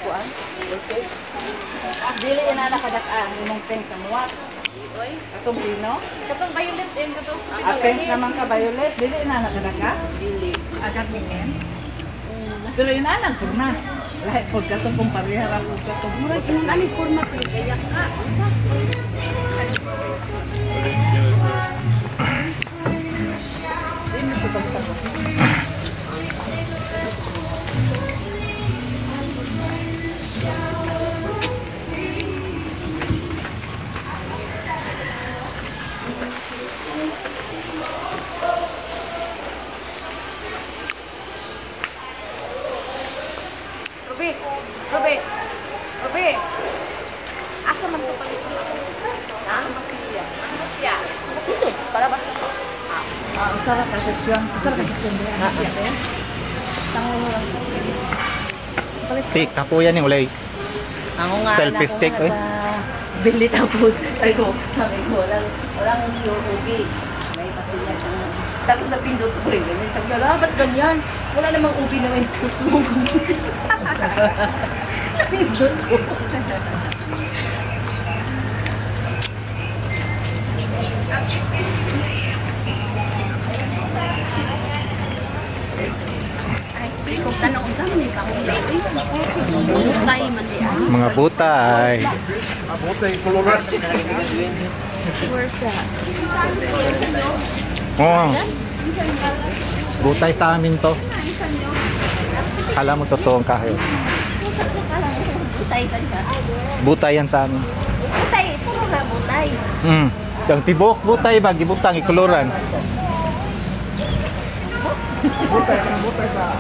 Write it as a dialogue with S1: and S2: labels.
S1: kuan. Okay. Dili na nakadak-an imong pink kamuwat. Oy, katong lino.
S2: Katong violet din katong.
S1: Pink naman ka violet, dili na nakadaka.
S2: Dili.
S1: Agad ningen. Pero yun na nagpurna. Lahat pag katong kung parihara ko katong.
S2: Murag yung ani forma kaya ka.
S1: Dili ko pagtapos.
S2: Ruby. Asa man ko palit? Ha? Masya. Ito, para ba?
S1: Sarap kasi yun. Sarap kasi yun.
S3: Stick, kapuyan yung ulay.
S1: Ako nga
S3: Selfie stick, eh.
S1: Bili tapos. Sabi ko, walang yung ubi. May pasilya siya. Tapos na pindot ko rin. Sabi ko, ba't ganyan? Wala namang ubi na may tutulog. Napindot ko.
S2: Kung tanong sa mga kahulay, butay man diya.
S3: Mga butay.
S4: Butay, koloran.
S2: Where's that?
S3: Oh. Butay sa amin to. Alam mo totoong kahoy.
S2: Butay ka siya.
S3: Butay yan sa amin.
S2: Butay, puro nga butay.
S3: Yung tibok butay ba gibutang ikuluran.
S4: Butay sa